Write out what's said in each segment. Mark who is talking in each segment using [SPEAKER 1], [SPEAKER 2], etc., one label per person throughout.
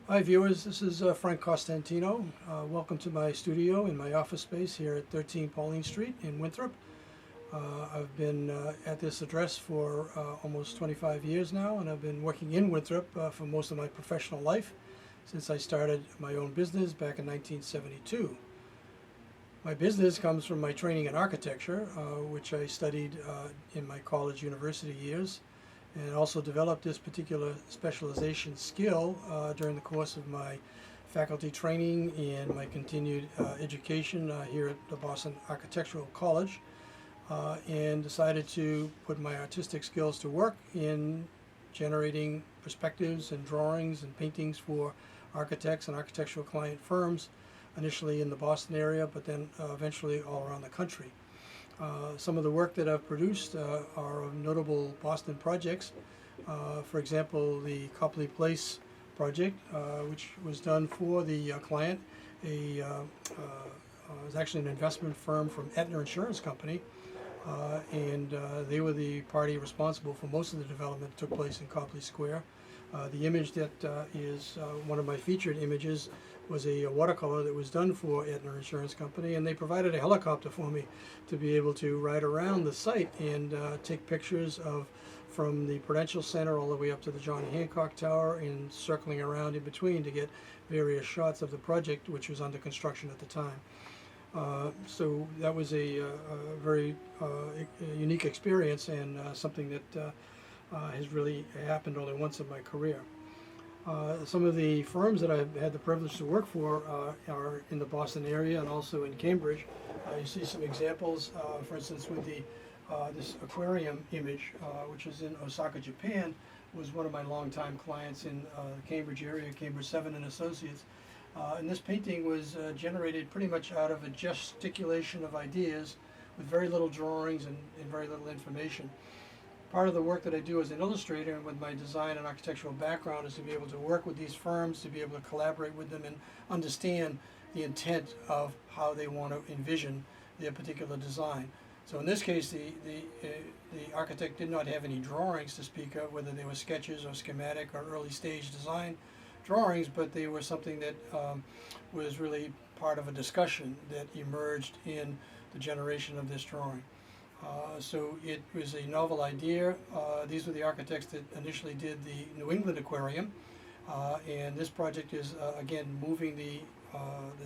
[SPEAKER 1] Hi viewers, this is Frank Costantino. Welcome to my studio in my office space here at 13 Pauline Street in Winthrop. I've been at this address for almost 25 years now, and I've been working in Winthrop for most of my professional life since I started my own business back in 1972. My business comes from my training in architecture, which I studied in my college university years, and also developed this particular specialization skill during the course of my faculty training and my continued education here at the Boston Architectural College, and decided to put my artistic skills to work in generating perspectives and drawings and paintings for architects and architectural client firms, initially in the Boston area, but then eventually all around the country. Some of the work that I've produced are of notable Boston projects. For example, the Copley Place project, which was done for the client. It was actually an investment firm from Aetna Insurance Company, and they were the party responsible for most of the development that took place in Copley Square. The image that is one of my featured images was a watercolor that was done for Aetna Insurance Company, and they provided a helicopter for me to be able to ride around the site and take pictures of from the Prudential Center all the way up to the John Hancock Tower and circling around in between to get various shots of the project, which was under construction at the time. So that was a very unique experience, and something that has really happened only once in my career. Some of the firms that I've had the privilege to work for are in the Boston area and also in Cambridge. You see some examples, for instance, with this aquarium image, which is in Osaka, Japan, was one of my longtime clients in the Cambridge area, Cambridge 7 and Associates. And this painting was generated pretty much out of a gesticulation of ideas with very little drawings and very little information. Part of the work that I do as an illustrator and with my design and architectural background is to be able to work with these firms, to be able to collaborate with them and understand the intent of how they want to envision their particular design. So in this case, the architect did not have any drawings to speak of, whether they were sketches or schematic or early stage design drawings, but they were something that was really part of a discussion that emerged in the generation of this drawing. So it was a novel idea. These were the architects that initially did the New England Aquarium, and this project is again moving the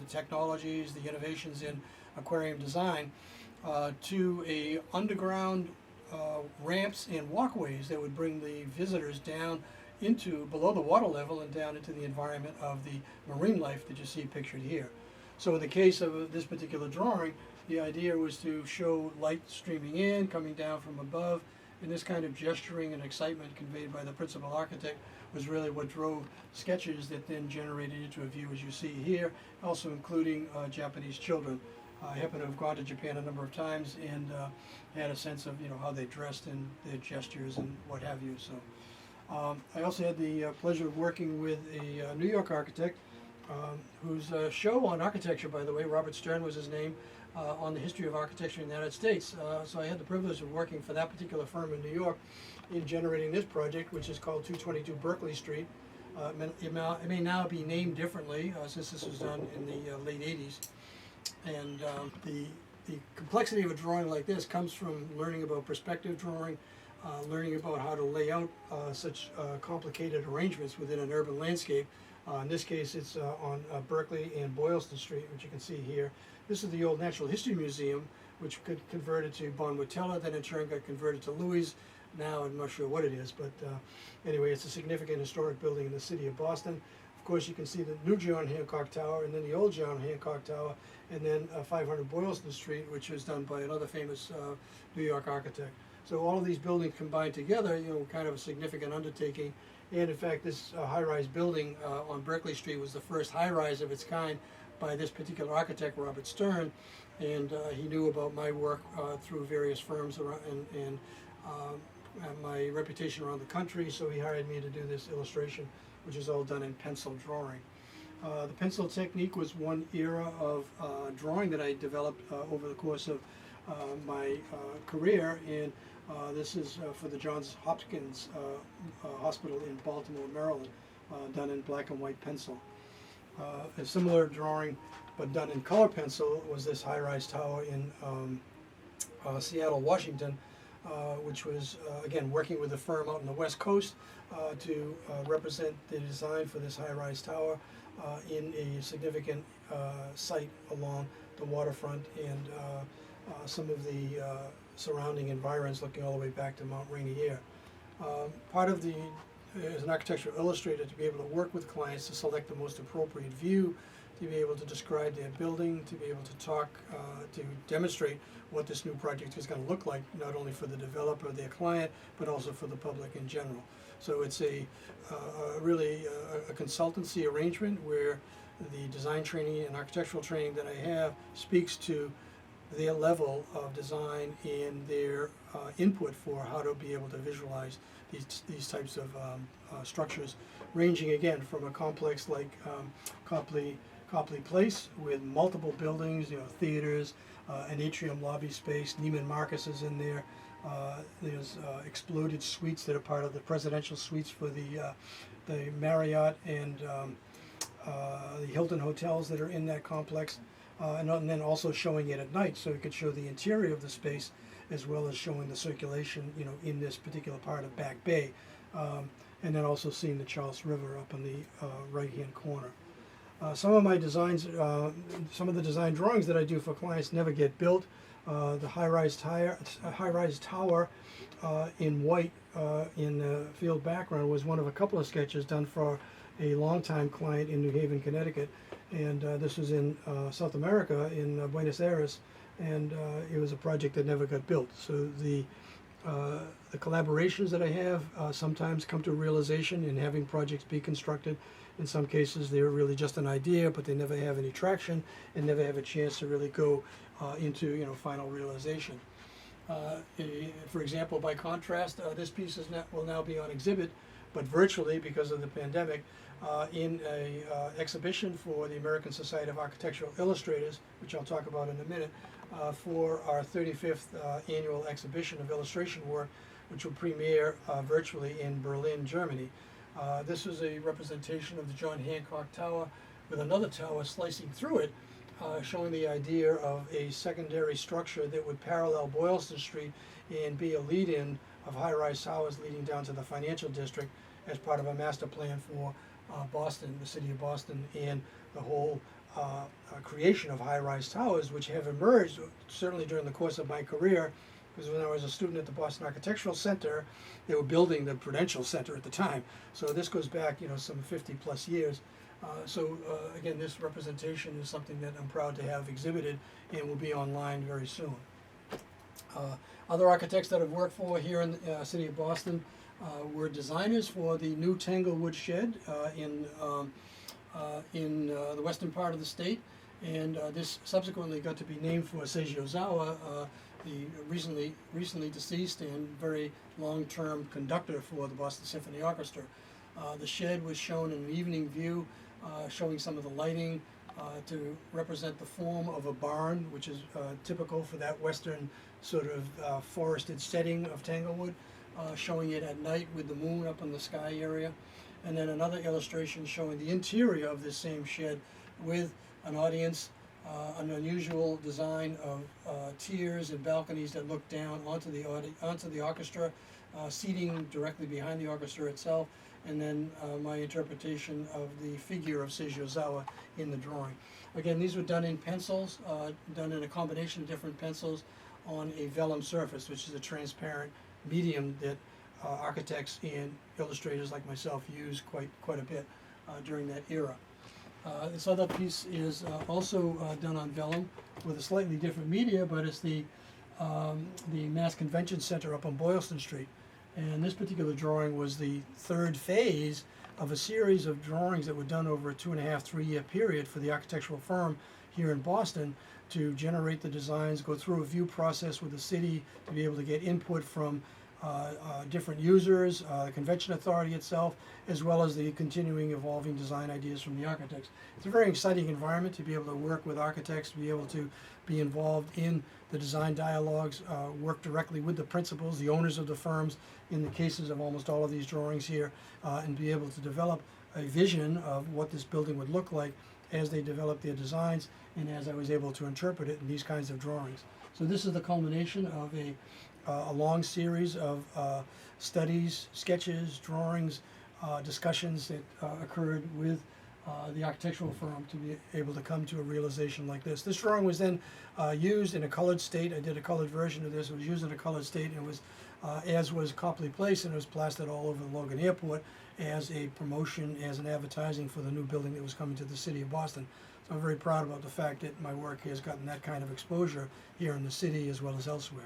[SPEAKER 1] technologies, the innovations in aquarium design to a underground ramps and walkways that would bring the visitors down into below the water level and down into the environment of the marine life that you see pictured here. So in the case of this particular drawing, the idea was to show light streaming in, coming down from above, and this kind of gesturing and excitement conveyed by the principal architect was really what drove sketches that then generated into a view as you see here, also including Japanese children. I happen to have gone to Japan a number of times and had a sense of how they dressed and their gestures and what have you. So I also had the pleasure of working with a New York architect whose show on architecture, by the way, Robert Stern was his name, on the history of architecture in the United States. So I had the privilege of working for that particular firm in New York in generating this project, which is called 222 Berkeley Street. It may now be named differently since this was done in the late 80s. And the complexity of a drawing like this comes from learning about perspective drawing, learning about how to lay out such complicated arrangements within an urban landscape. In this case, it's on Berkeley and Boylston Street, which you can see here. This is the old Natural History Museum, which got converted to Bon Motella, then in turn got converted to Louis. Now I'm not sure what it is, but anyway, it's a significant historic building in the city of Boston. Of course, you can see the new John Hancock Tower, and then the old John Hancock Tower, and then 500 Boylston Street, which was done by another famous New York architect. So all of these buildings combined together, kind of a significant undertaking. And in fact, this high-rise building on Berkeley Street was the first high-rise of its kind by this particular architect, Robert Stern, and he knew about my work through various firms around, and my reputation around the country, so he hired me to do this illustration, which is all done in pencil drawing. The pencil technique was one era of drawing that I developed over the course of my career, and this is for the Johns Hopkins Hospital in Baltimore, Maryland. done in black and white pencil. A similar drawing, but done in color pencil, was this high-rise tower in Seattle, Washington, which was, again, working with a firm out on the West Coast to represent the design for this high-rise tower in a significant site along the waterfront and some of the surrounding environs looking all the way back to Mount Rainier. Part of the, as an architectural illustrator, to be able to work with clients to select the most appropriate view, to be able to describe their building, to be able to talk, to demonstrate what this new project is going to look like, not only for the developer, their client, but also for the public in general. So it's really a consultancy arrangement where the design training and architectural training that I have speaks to their level of design and their input for how to be able to visualize these types of structures, ranging again from a complex like Copley Place with multiple buildings, theaters, an atrium lobby space. Neiman Marcus is in there. There's exploded suites that are part of the presidential suites for the Marriott and the Hilton hotels that are in that complex. And then also showing it at night, so it could show the interior of the space as well as showing the circulation, in this particular part of Back Bay, and then also seeing the Charles River up in the right-hand corner. Some of my designs, some of the design drawings that I do for clients never get built. The high-rise tower in white in the field background was one of a couple of sketches done for a longtime client in New Haven, Connecticut. And this was in South America, in Buenos Aires, and it was a project that never got built. So the collaborations that I have sometimes come to realization in having projects be constructed. In some cases, they're really just an idea, but they never have any traction and never have a chance to really go into final realization. For example, by contrast, this piece will now be on exhibit, but virtually because of the pandemic, in a exhibition for the American Society of Architectural Illustrators, which I'll talk about in a minute, for our 35th annual exhibition of illustration work, which will premiere virtually in Berlin, Germany. This is a representation of the John Hancock Tower with another tower slicing through it, showing the idea of a secondary structure that would parallel Boylston Street and be a lead-in of high-rise towers leading down to the financial district as part of a master plan for Boston, the city of Boston, and the whole creation of high-rise towers, which have emerged certainly during the course of my career, because when I was a student at the Boston Architectural Center, they were building the Prudential Center at the time. So this goes back, some 50 plus years. Again, this representation is something that I'm proud to have exhibited and will be online very soon. Other architects that I've worked for here in the city of Boston were designers for the new Tanglewood Shed in the western part of the state, and this subsequently got to be named for Seiji Ozawa, the recently deceased and very long-term conductor for the Boston Symphony Orchestra. The shed was shown in an evening view, showing some of the lighting to represent the form of a barn, which is typical for that western sort of forested setting of Tanglewood, showing it at night with the moon up in the sky area. And then another illustration showing the interior of this same shed with an audience, an unusual design of tiers and balconies that look down onto the orchestra, seating directly behind the orchestra itself, and then my interpretation of the figure of Seiji Ozawa in the drawing. Again, these were done in pencils, done in a combination of different pencils on a vellum surface, which is a transparent medium that architects and illustrators like myself use quite a bit during that era. This other piece is also done on vellum with a slightly different media, but it's the Mass Convention Center up on Boylston Street. And this particular drawing was the third phase of a series of drawings that were done over a 2.5, 3-year period for the architectural firm here in Boston to generate the designs, go through a review process with the city to be able to get input from different users, the convention authority itself, as well as the continuing evolving design ideas from the architects. It's a very exciting environment to be able to work with architects, to be able to be involved in the design dialogues, work directly with the principals, the owners of the firms, in the cases of almost all of these drawings here, and be able to develop a vision of what this building would look like as they developed their designs and as I was able to interpret it in these kinds of drawings. So this is the culmination of a long series of studies, sketches, drawings, discussions that occurred with the architectural firm to be able to come to a realization like this. This drawing was then used in a colored state. I did a colored version of this. It was used in a colored state, and it was, as was Copley Place, and it was plastered all over the Logan Airport as a promotion, as an advertising for the new building that was coming to the city of Boston. So I'm very proud about the fact that my work has gotten that kind of exposure here in the city as well as elsewhere.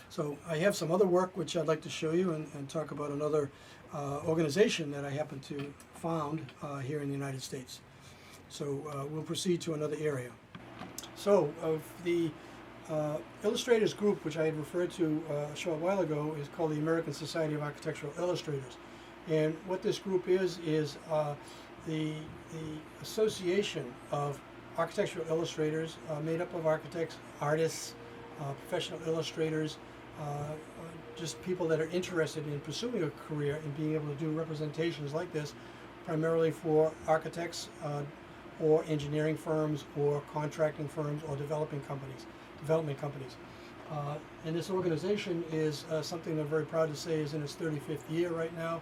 [SPEAKER 1] So I have some other work which I'd like to show you and talk about another organization that I happen to found here in the United States. So we'll proceed to another area. So of the Illustrators group, which I had referred to a short while ago, is called the American Society of Architectural Illustrators. And what this group is the association of architectural illustrators made up of architects, artists, professional illustrators, just people that are interested in pursuing a career and being able to do representations like this, primarily for architects or engineering firms or contracting firms or development companies. And this organization is something I'm very proud to say is in its 35th year right now.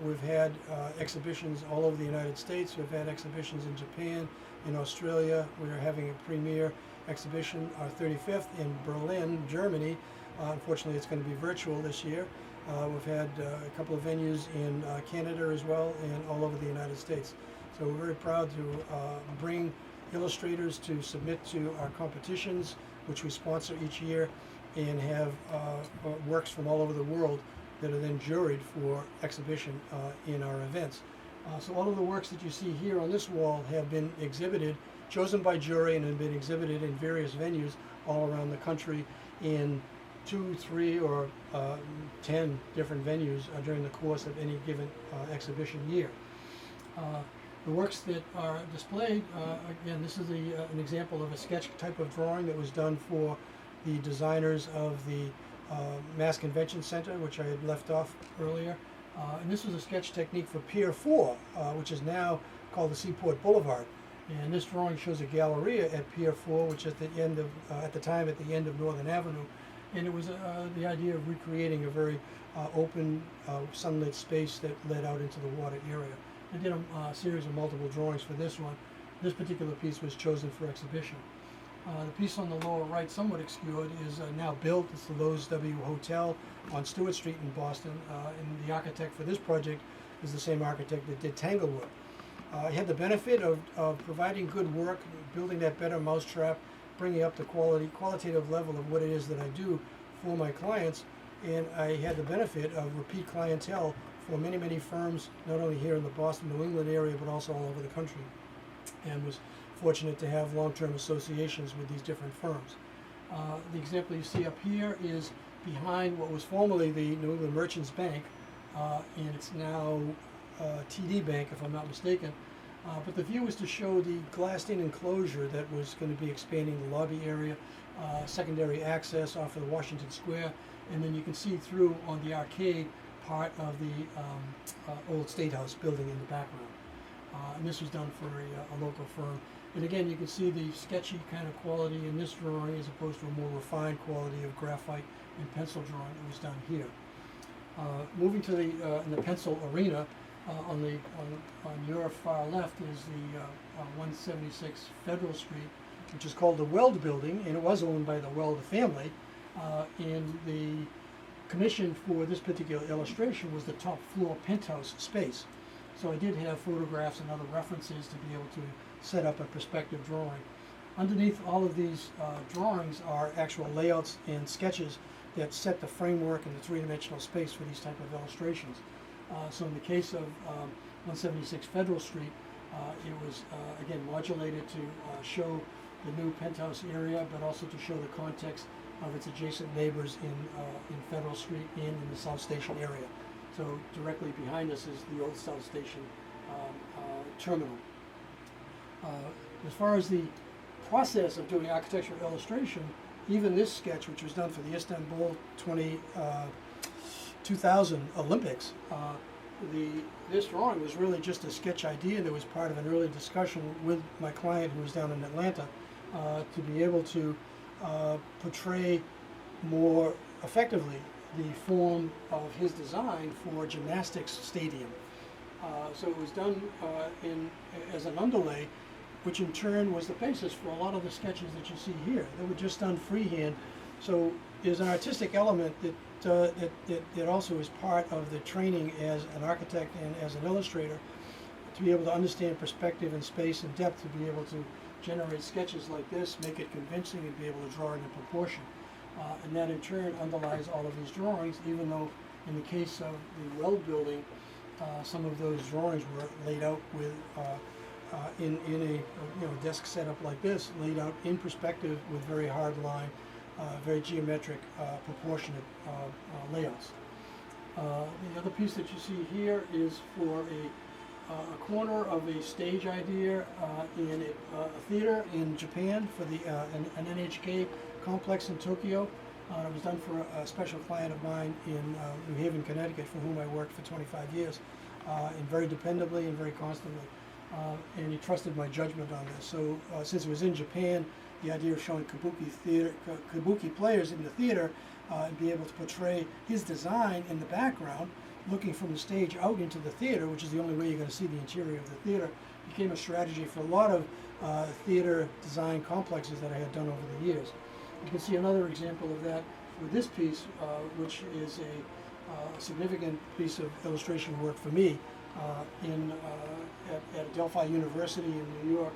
[SPEAKER 1] We've had exhibitions all over the United States. We've had exhibitions in Japan, in Australia. We're having a premier exhibition, our 35th, in Berlin, Germany. Unfortunately, it's going to be virtual this year. We've had a couple of venues in Canada as well, and all over the United States. So we're very proud to bring illustrators to submit to our competitions, which we sponsor each year, and have works from all over the world that are then juried for exhibition in our events. So all of the works that you see here on this wall have been exhibited, chosen by jury, and have been exhibited in various venues all around the country in 2, 3, or 10 different venues during the course of any given exhibition year. The works that are displayed, again, this is an example of a sketch type of drawing that was done for the designers of the Mass Convention Center, which I had left off earlier. And this was a sketch technique for Pier 4, which is now called the Seaport Boulevard. And this drawing shows a galleria at Pier 4, which is at the end of, at the time, at the end of Northern Avenue. And it was the idea of recreating a very open, sunlit space that led out into the water area. I did a series of multiple drawings for this one. This particular piece was chosen for exhibition. The piece on the lower right, somewhat obscured, is now built. It's the Lowe's W Hotel on Stewart Street in Boston. And the architect for this project is the same architect that did Tanglewood. I had the benefit of providing good work, building that better mousetrap, bringing up the qualitative level of what it is that I do for my clients. And I had the benefit of repeat clientele for many, many firms, not only here in the Boston, New England area, but also all over the country. And was fortunate to have long-term associations with these different firms. The example you see up here is behind what was formerly the New England Merchants Bank, and it's now TD Bank, if I'm not mistaken. But the view is to show the glassed-in enclosure that was going to be expanding the lobby area, secondary access off of the Washington Square, and then you can see through on the arcade part of the old State House building in the background. And this was done for a local firm. And again, you can see the sketchy kind of quality in this drawing as opposed to a more refined quality of graphite and pencil drawing that was done here. Moving to in the pencil arena, on your far left is the 176 Federal Street, which is called the Weld Building, and it was owned by the Weld family. And the commission for this particular illustration was the top floor penthouse space. So I did have photographs and other references to be able to set up a perspective drawing. Underneath all of these drawings are actual layouts and sketches that set the framework and the three-dimensional space for these type of illustrations. So in the case of 176 Federal Street, it was again modulated to show the new penthouse area, but also to show the context of its adjacent neighbors in Federal Street and in the South Station area. So directly behind us is the old South Station terminal. As far as the process of doing architectural illustration, even this sketch, which was done for the Istanbul 2000 Olympics, this drawing was really just a sketch idea that was part of an early discussion with my client who was down in Atlanta to be able to portray more effectively the form of his design for a gymnastics stadium. So it was done as an underlay, which in turn was the basis for a lot of the sketches that you see here. They were just done freehand. So there's an artistic element that also is part of the training as an architect and as an illustrator, to be able to understand perspective and space and depth, to be able to generate sketches like this, make it convincing, and be able to draw it in proportion. And that in turn underlies all of these drawings, even though in the case of the well building, some of those drawings were laid out with in a desk setup like this, laid out in perspective with very hard line, very geometric, proportionate layouts. The other piece that you see here is for a corner of a stage idea in a theater in Japan for an NHK complex in Tokyo. It was done for a special client of mine in New Haven, Connecticut, for whom I worked for 25 years, and very dependably and very constantly. And he trusted my judgment on this. So since it was in Japan, the idea of showing kabuki players in the theater and be able to portray his design in the background, looking from the stage out into the theater, which is the only way you're going to see the interior of the theater, became a strategy for a lot of theater design complexes that I had done over the years. You can see another example of that with this piece, which is a significant piece of illustration work for me at Delphi University in New York.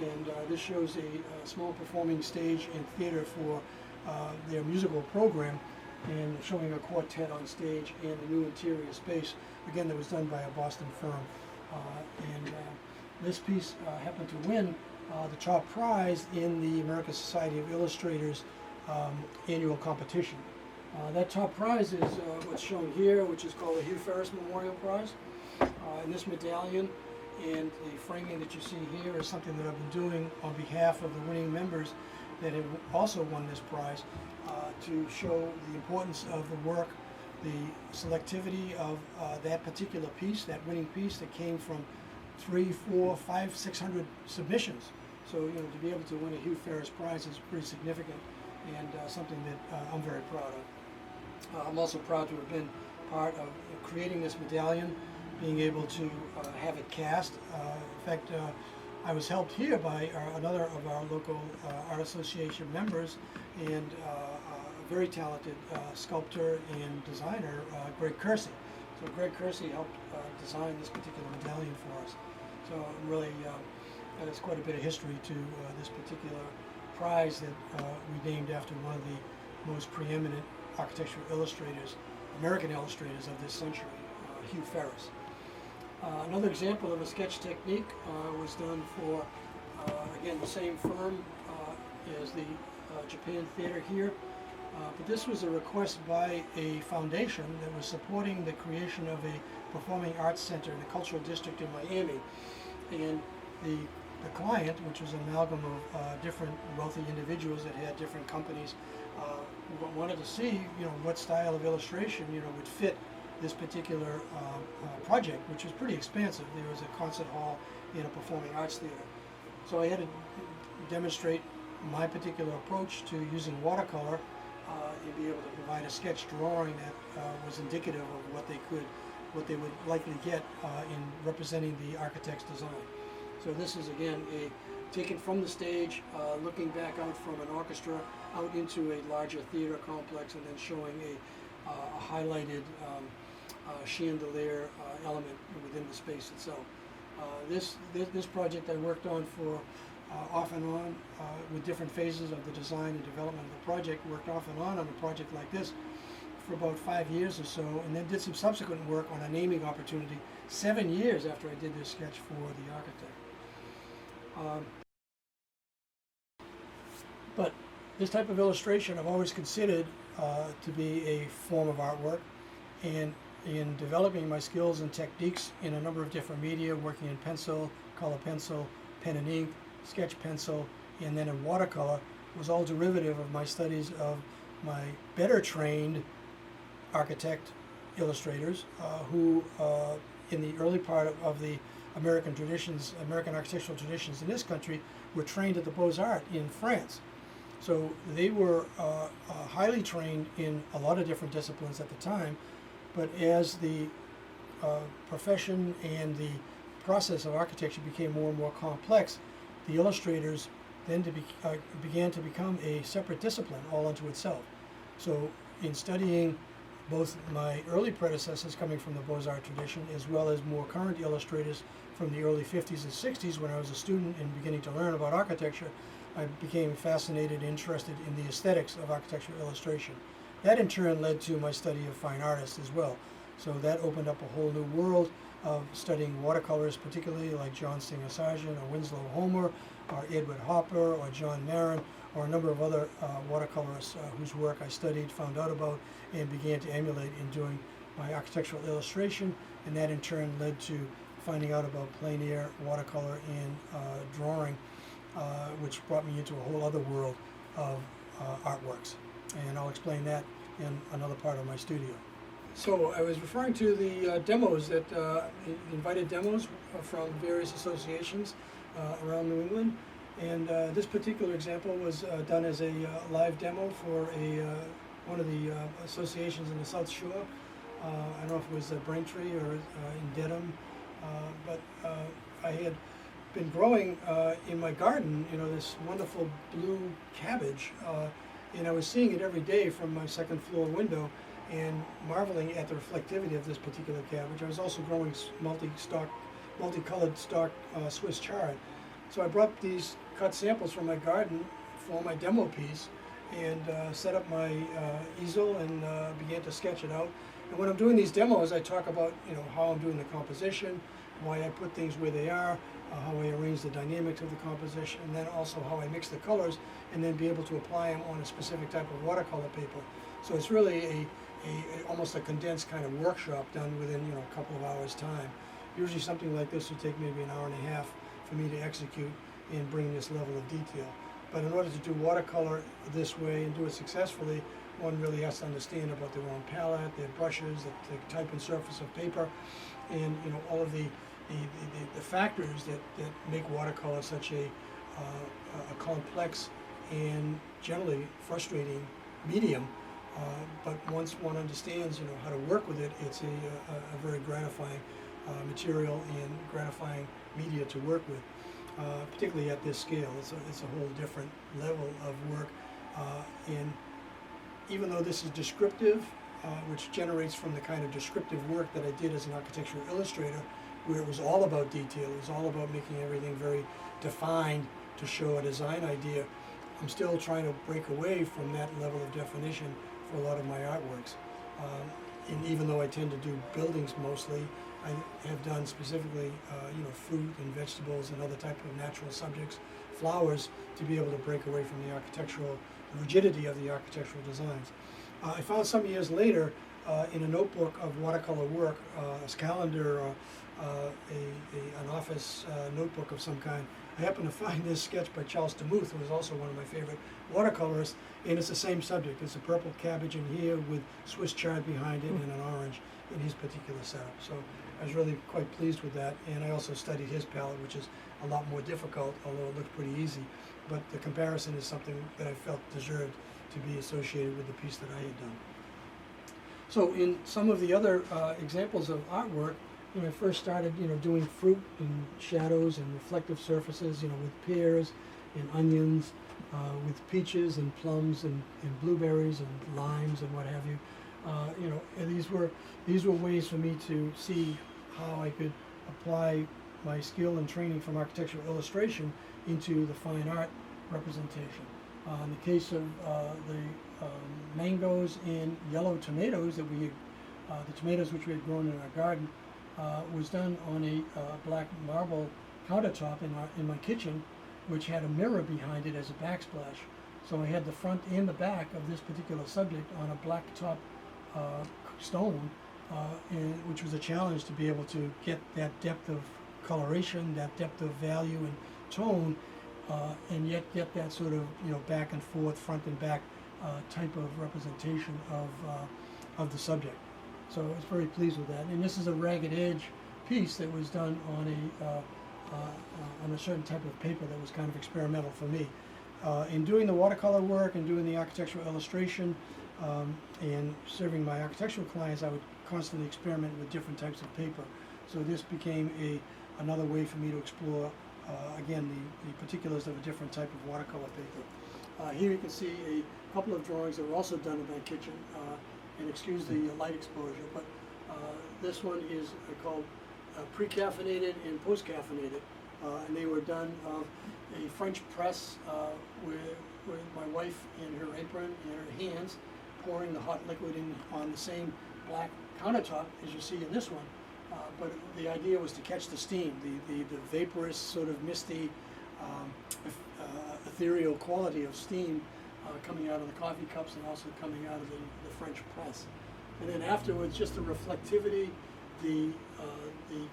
[SPEAKER 1] And this shows a small performing stage and theater for their musical program, and showing a quartet on stage and a new interior space, again, that was done by a Boston firm. This piece happened to win the top prize in the American Society of Illustrators annual competition. That top prize is what's shown here, which is called the Hugh Ferris Memorial Prize. And this medallion and the framing that you see here is something that I've been doing on behalf of the winning members that have also won this prize, to show the importance of the work, the selectivity of that particular piece, that winning piece that came from 300, 400, 500, 600 submissions. So, to be able to win a Hugh Ferris Prize is pretty significant, and something that I'm very proud of. I'm also proud to have been part of creating this medallion, being able to have it cast. In fact, I was helped here by another of our local art association members, and a very talented sculptor and designer, Greg Kersey. So Greg Kersey helped design this particular medallion for us. So really, there's quite a bit of history to this particular prize that we named after one of the most preeminent architectural illustrators, American illustrators of this century, Hugh Ferris. Another example of a sketch technique was done for, again, the same firm as the Japan Theater here. But this was a request by a foundation that was supporting the creation of a performing arts center in the cultural district in Miami. And the client, which was an amalgam of different wealthy individuals that had different companies, wanted to see, what style of illustration, would fit this particular project, which was pretty expansive. There was a concert hall and a performing arts theater. So I had to demonstrate my particular approach to using watercolor and be able to provide a sketch drawing that was indicative of what they would likely get in representing the architect's design. So this is, again, taken from the stage, looking back out from an orchestra out into a larger theater complex, and then showing a highlighted chandelier element within the space itself. This project I worked on for off and on with different phases of the design and development of the project, worked off and on a project like this for about 5 years or so, and then did some subsequent work on a naming opportunity 7 years after I did this sketch for the architect. But this type of illustration I've always considered to be a form of artwork, and in developing my skills and techniques in a number of different media, working in pencil, color pencil, pen and ink, sketch pencil, and then in watercolor, was all derivative of my studies of my better trained architect illustrators who, in the early part of the American traditions, American architectural traditions in this country, were trained at the Beaux-Arts in France. So they were highly trained in a lot of different disciplines at the time, but as the profession and the process of architecture became more and more complex, the illustrators then began to become a separate discipline all unto itself. So in studying both my early predecessors coming from the Beaux-Arts tradition, as well as more current illustrators from the early 50s and 60s when I was a student and beginning to learn about architecture, I became fascinated and interested in the aesthetics of architectural illustration. That in turn led to my study of fine artists as well. So that opened up a whole new world of studying watercolors, particularly like John Singer Sargent or Winslow Homer or Edward Hopper or John Marin or a number of other watercolorists whose work I studied, found out about, and began to emulate in doing my architectural illustration. And that in turn led to finding out about plein air, watercolor, and drawing, which brought me into a whole other world of artworks. And I'll explain that in another part of my studio. So I was referring to the demos that invited demos from various associations around New England, and this particular example was done as a live demo for one of the associations in the South Shore. I don't know if it was Braintree or in Dedham, but I had been growing in my garden, this wonderful blue cabbage, and I was seeing it every day from my second floor window and marveling at the reflectivity of this particular cabbage. I was also growing multicolored stock Swiss chard. So I brought these cut samples from my garden for my demo piece and set up my easel and began to sketch it out. And when I'm doing these demos, I talk about how I'm doing the composition, why I put things where they are, how I arrange the dynamics of the composition, and then also how I mix the colors and then be able to apply them on a specific type of watercolor paper. So it's really almost a condensed kind of workshop done within a couple of hours time. Usually something like this would take maybe an hour and a half for me to execute and bring this level of detail. But in order to do watercolor this way and do it successfully, one really has to understand about their own palette, their brushes, the type and surface of paper, and all of the factors that make watercolor such a complex and generally frustrating medium. But once one understands, how to work with it, it's a very gratifying material and gratifying media to work with, particularly at this scale. It's a whole different level of work, and even though this is descriptive, which generates from the kind of descriptive work that I did as an architectural illustrator, where it was all about detail, it was all about making everything very defined to show a design idea, I'm still trying to break away from that level of definition for a lot of my artworks. And even though I tend to do buildings mostly, I have done specifically, fruit and vegetables and other type of natural subjects, flowers, to be able to break away from the architectural rigidity of the architectural designs. I found some years later in a notebook of watercolor work, a calendar, an office notebook of some kind, I happened to find this sketch by Charles Demuth, who is also one of my favorite watercolorists, and it's the same subject. It's a purple cabbage in here with Swiss chard behind it and an orange in his particular setup. So I was really quite pleased with that, and I also studied his palette, which is a lot more difficult, although it looked pretty easy. But the comparison is something that I felt deserved to be associated with the piece that I had done. So in some of the other examples of artwork, when I first started, doing fruit and shadows and reflective surfaces, with pears and onions, with peaches and plums and blueberries and limes and what have you. And these were ways for me to see how I could apply my skill and training from architectural illustration into the fine art representation. In the case of the mangoes and yellow tomatoes that the tomatoes which we had grown in our garden, was done on a black marble countertop in my kitchen, which had a mirror behind it as a backsplash. So I had the front and the back of this particular subject on a black top stone, which was a challenge to be able to get that depth of coloration, that depth of value and tone, and yet get that sort of back and forth, front and back type of representation of the subject. So I was very pleased with that. And this is a ragged edge piece that was done on a certain type of paper that was kind of experimental for me. In doing the watercolor work and doing the architectural illustration and serving my architectural clients, I would constantly experiment with different types of paper. So this became another way for me to explore, again, the particulars of a different type of watercolor paper. Here you can see a couple of drawings that were also done in my kitchen, and excuse the light exposure, but this one is called pre-caffeinated and post-caffeinated, and they were done of a French press with my wife in her apron and her hands pouring the hot liquid in on the same black countertop as you see in this one. But the idea was to catch the steam, the vaporous, sort of misty, ethereal quality of steam coming out of the coffee cups and also coming out of the French press. And then afterwards, just the reflectivity, the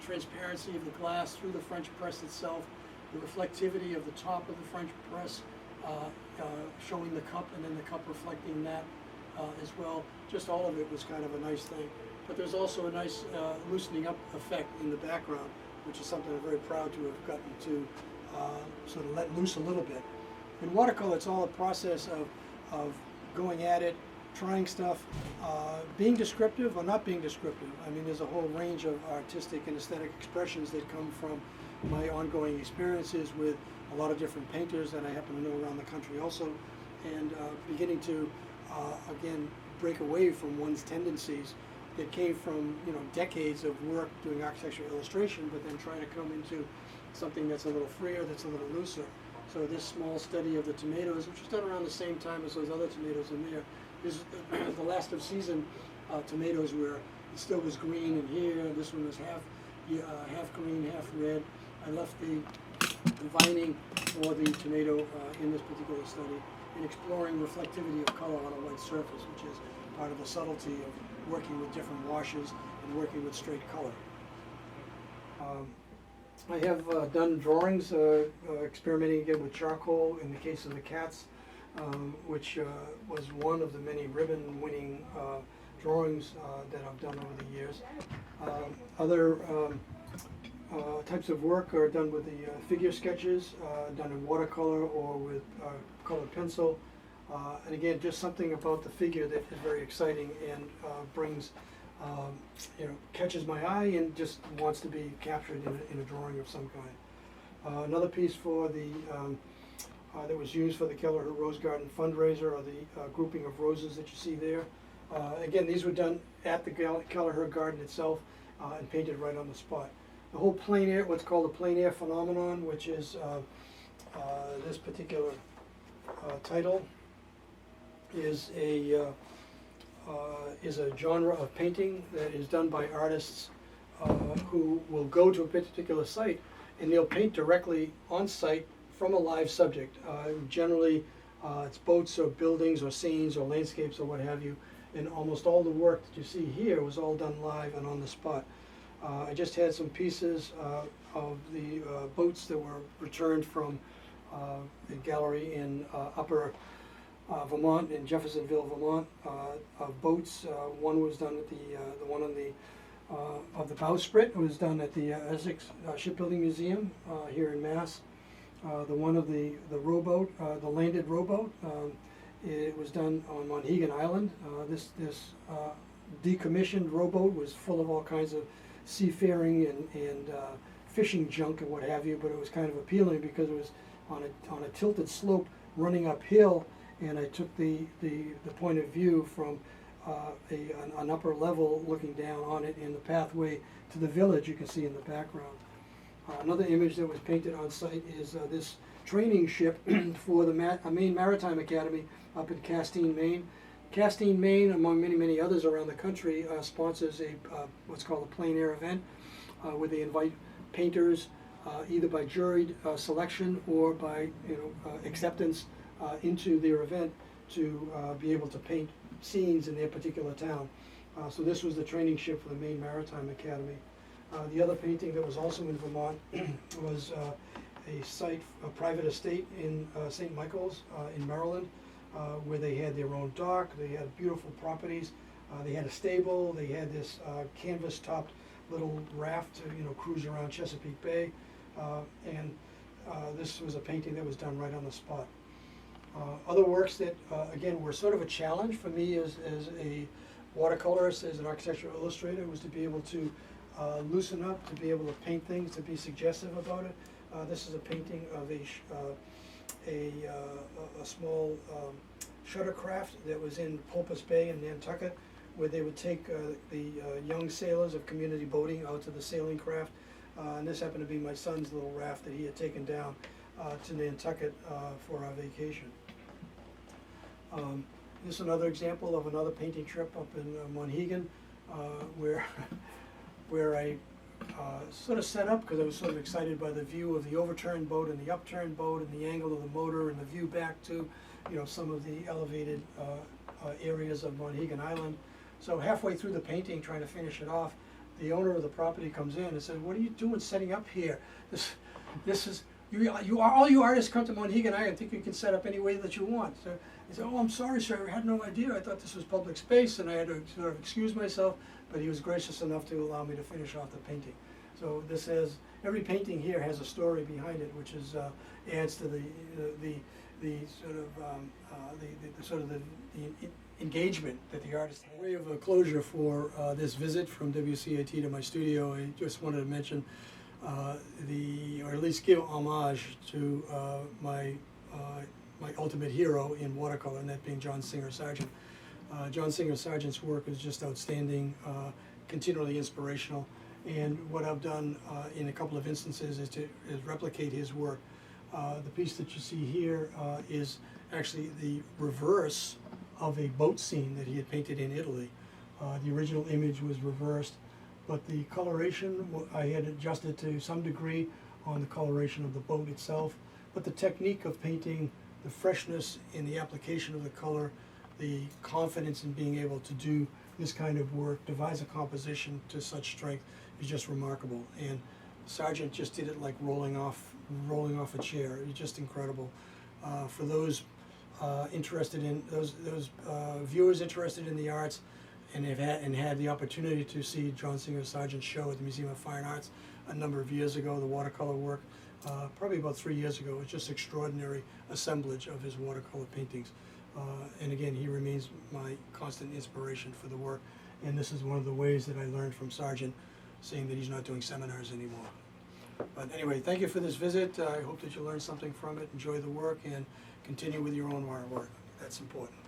[SPEAKER 1] transparency of the glass through the French press itself, the reflectivity of the top of the French press showing the cup, and then the cup reflecting that as well. Just all of it was kind of a nice thing. But there's also a nice loosening up effect in the background, which is something I'm very proud to have gotten to sort of let loose a little bit. In watercolor, it's all a process of going at it, trying stuff, being descriptive or not being descriptive. I mean, there's a whole range of artistic and aesthetic expressions that come from my ongoing experiences with a lot of different painters that I happen to know around the country also, and beginning to, again, break away from one's tendencies that came from, you know, decades of work doing architectural illustration, but then trying to come into something that's a little freer, that's a little looser. So this small study of the tomatoes, which was done around the same time as those other tomatoes in there, is the last of season tomatoes where it still was green in here. This one was half green, half red. I left the vining for the tomato in this particular study, and exploring reflectivity of color on a white surface, which is part of the subtlety of working with different washes and working with straight color. I have done drawings, experimenting again with charcoal in the case of the cats, which was one of the many ribbon-winning drawings that I've done over the years. Other types of work are done with the figure sketches, done in watercolor or with colored pencil. And again, just something about the figure that is very exciting and brings, catches my eye and just wants to be captured in a drawing of some kind. Another piece for the that was used for the Kelleher Rose Garden fundraiser are the grouping of roses that you see there. Again, these were done at the Kelleher Garden itself and painted right on the spot. The whole plein air, what's called the plein air phenomenon, which is this particular title, is a genre of painting that is done by artists who will go to a particular site and they'll paint directly on site from a live subject. Generally, it's boats or buildings or scenes or landscapes or what have you. And almost all the work that you see here was all done live and on the spot. I just had some pieces of the boats that were returned from the gallery in Upper Vermont, in Jeffersonville, Vermont, of boats. One was done at the one on the of the bowsprit. It was done at the Essex Shipbuilding Museum here in Mass. The one of the rowboat, the landed rowboat, it was done on Monhegan Island. This decommissioned rowboat was full of all kinds of seafaring and fishing junk and what have you, but it was kind of appealing because it was on a tilted slope running uphill, and I took the point of view from an upper level looking down on it, and the pathway to the village you can see in the background. Another image that was painted on site is this training ship for the Maine Maritime Academy up in Castine, Maine. Castine, Maine, among many, many others around the country, sponsors what's called a plein air event, where they invite painters either by juried selection or by acceptance into their event to be able to paint scenes in their particular town. So this was the training ship for the Maine Maritime Academy. The other painting that was also in Vermont was a site, a private estate in St. Michael's in Maryland, where they had their own dock. They had beautiful properties They had a stable, they had this canvas-topped little raft to, cruise around Chesapeake Bay, and this was a painting that was done right on the spot. Other works that, again, were sort of a challenge for me as a watercolorist, as an architectural illustrator, was to be able to loosen up, to be able to paint things, to be suggestive about it. This is a painting of a small shuttercraft that was in Pulpus Bay in Nantucket, where they would take the young sailors of community boating out to the sailing craft. And this happened to be my son's little raft that he had taken down to Nantucket for our vacation. This is another example of another painting trip up in Monhegan, where I sort of set up because I was sort of excited by the view of the overturned boat and the upturned boat and the angle of the motor and the view back to, some of the elevated areas of Monhegan Island. So halfway through the painting, trying to finish it off, the owner of the property comes in and says, "What are you doing setting up here? This is all you artists come to Monhegan Island think you can set up any way that you want." So he said, "Oh, I'm sorry, sir. I had no idea. I thought this was public space," and I had to sort of excuse myself. But he was gracious enough to allow me to finish off the painting. So this has, every painting here has a story behind it, which is adds to the engagement that the artist had. By way of a closure for this visit from WCAT to my studio, I just wanted to mention or at least give homage to my ultimate hero in watercolor, and that being John Singer Sargent. John Singer Sargent's work is just outstanding, continually inspirational, and what I've done in a couple of instances is replicate his work. The piece that you see here is actually the reverse of a boat scene that he had painted in Italy. The original image was reversed, but the coloration I had adjusted to some degree on the coloration of the boat itself, but the technique of painting, the freshness in the application of the color, the confidence in being able to do this kind of work, devise a composition to such strength, is just remarkable. And Sargent just did it like rolling off a chair. It's just incredible. For those interested in those viewers interested in the arts, and had the opportunity to see John Singer Sargent's show at the Museum of Fine Arts a number of years ago, the watercolor work, probably about 3 years ago. It's just extraordinary assemblage of his watercolor paintings. And again, he remains my constant inspiration for the work. And this is one of the ways that I learned from Sargent, seeing that he's not doing seminars anymore. But anyway, thank you for this visit. I hope that you learned something from it, enjoy the work, and continue with your own work. That's important.